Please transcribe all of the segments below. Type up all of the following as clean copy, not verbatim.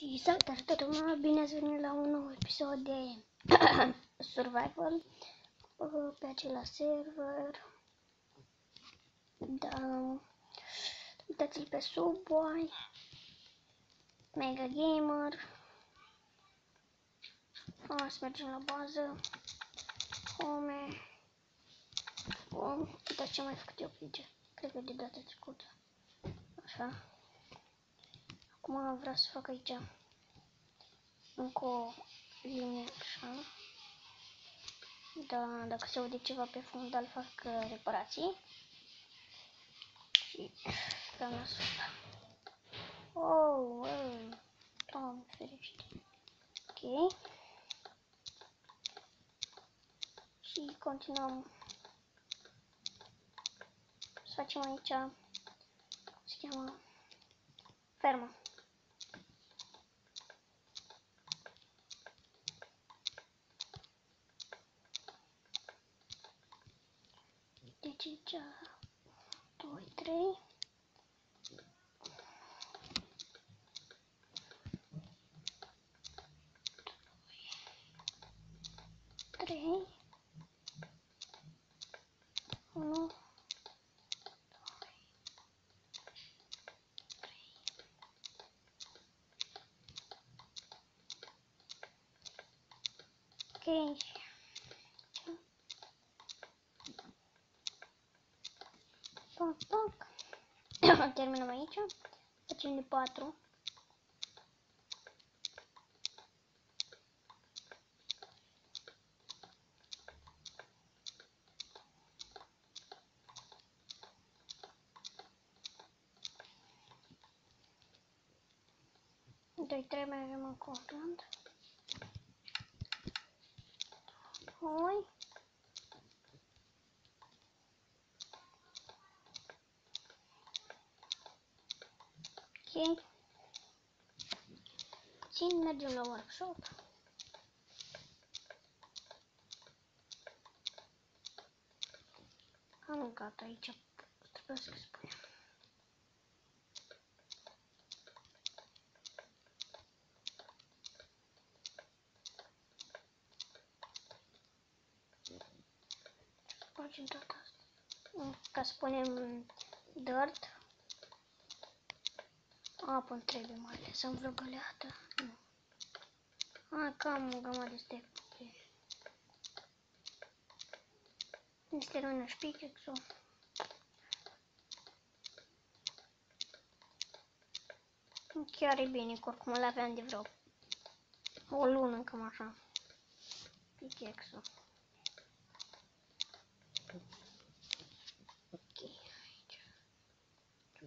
Și salutare toată lumea, bine ați venit la un nou episod de Survival pe același server. Da, uitați-l pe Subway, Mega Gamer. Să mergem la bază. Home. Bun, uitați ce am mai făcut eu pe aici. Cred că de data trecută. Așa. Acum vreau să fac aici încă o linie așa. Da, dacă se aude ceva pe fundal, fac reparații. Și vreau la sută. Oh, Doamne ferește. Ok. Și continuăm să facem aici, se cheamă fermă. Deci aici 2, 3. Trei. 1, 2, 3. Ok. Pac, pac. Terminăm aici. Facem de 4. Doi, 3 mai avem în content. 2. Ok. Puțin mergem la workshop. Am încat aici. Trebuie să spunem. Facem tot asta. Ca să punem dirt. Apă îmi trebuie mai ales. Am vreo găleată. Nu. Cam o gamă de step. Este rănă și pickaxe-ul. Chiar e bine, că oricum îl aveam de vreo o lună, cam așa. Pickaxe-ul. Ok, aici.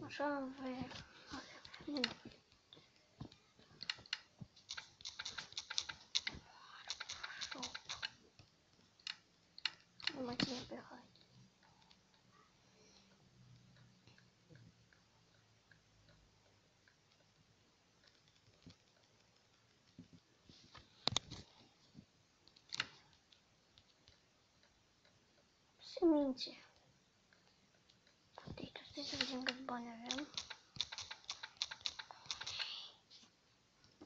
Așa avem. Nu mai ține pe hai. Semințe. Deci, trebuie să vedem câți bani avem.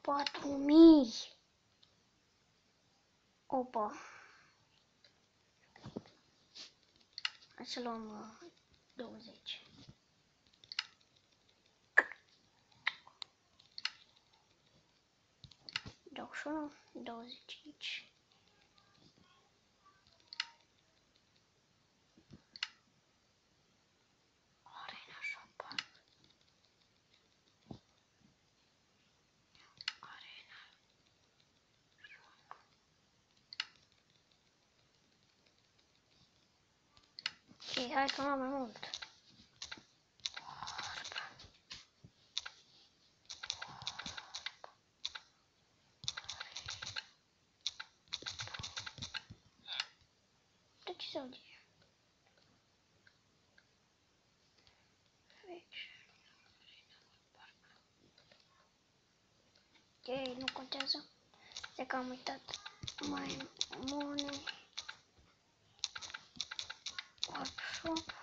4000. Opa. Hai să luăm 20. Dau și 1, 20 aici. Arena shop. Arena. Ok, hai că am mai mult. De ce se aude? Ok, nu contează. De că am uitat. Mai money. Workshop.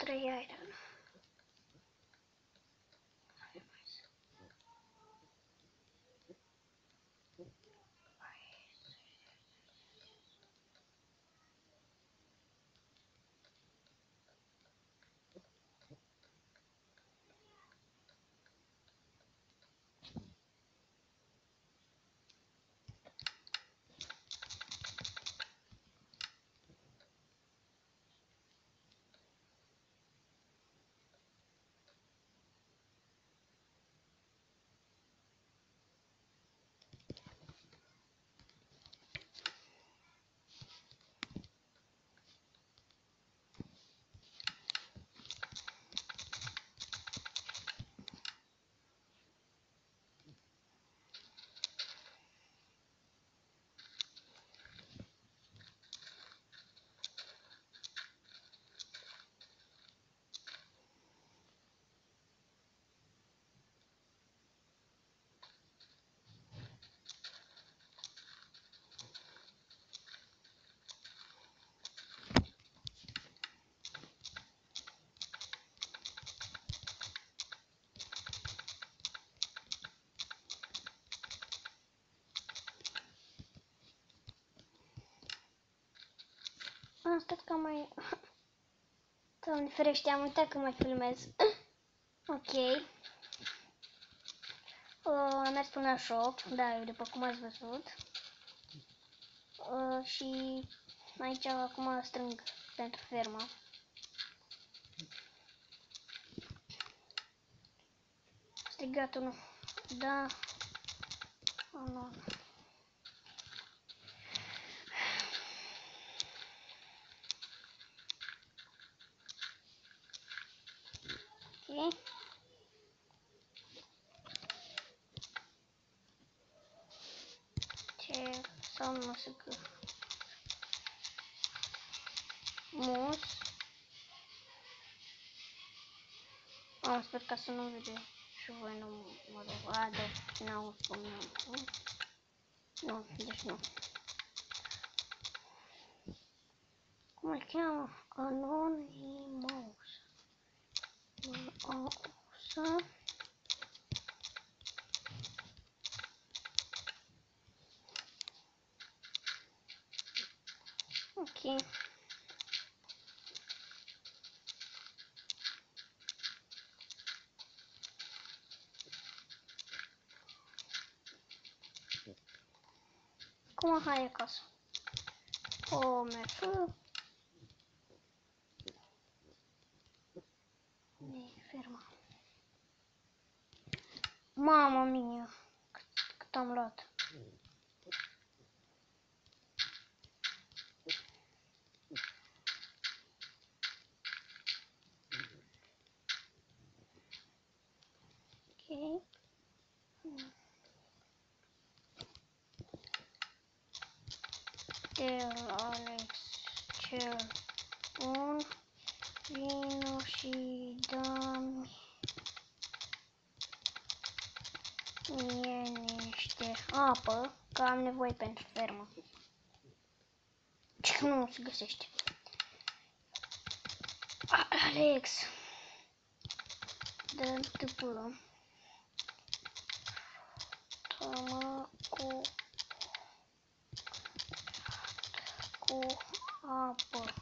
3 iron. Asta că mai... Doamne ferește, am uitat că mai filmez. Ok. Am mers până la shop, da, după cum ați văzut. Și aici acum strâng pentru fermă. Strigat unul. Da. Oh, nu. Ok. Ce sau nu știu că. Mus. Sper ca să nu vede și voi, nu mă rog. Da, n-au spus. Nu, deci nu. Cum îl cheamă? Anonymous. Ok. Acum hai acasă. OMF. Ferma. Mamma mia, cât am luat. Ok. Tell Alex cel bun. Vino și dă-mi mie niște apă, că am nevoie pentru fermă. Ce nu se găsește. Alex, dă-mi tâpulă. Tămă cu apă.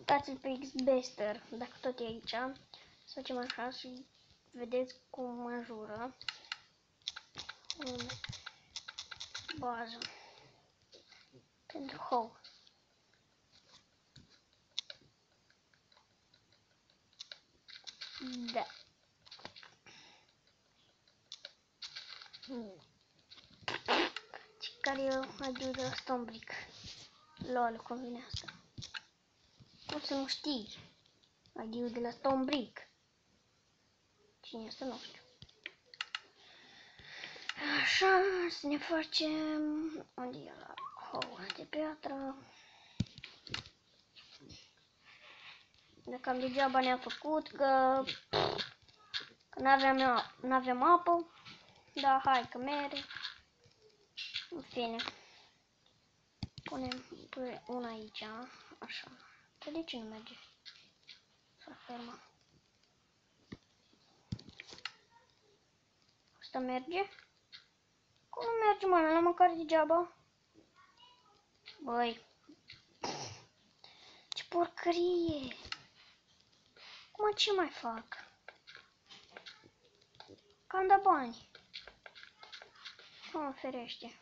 Dați-l pe Xbester, dacă tot e aici. Să facem așa și vedeți cum mă jură. Bază. Pentru hou. Da. Ce care eu adiu de Stonebrick. Lol, cum vine asta? Cum să nu știi? Adiu de la Stonebrick. Cine este, nu știu. Așa, să ne facem... Unde e la hou de piatră? Dacă am degeaba ne-am făcut, că n-aveam apă. Da, hai că mere. În fine. Punem pe una aici, așa. Dar de ce nu merge? S-a fermat. Asta merge? Cum nu merge, mă? La măcar degeaba. Băi. Ce porcărie. Acum ce mai fac? Că-am dat bani. Mă ferește.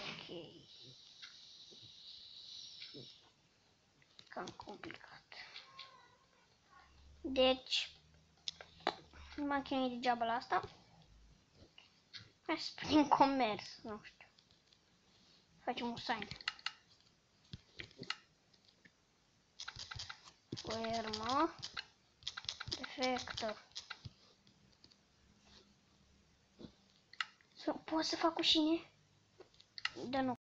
Ok. Cam complicat. Deci, nu m-am chinuit degeaba la asta. Hai să spunem comerț, nu știu. Facem un sign. Fermă. Defector. Pot să fac ușine? Da, nu.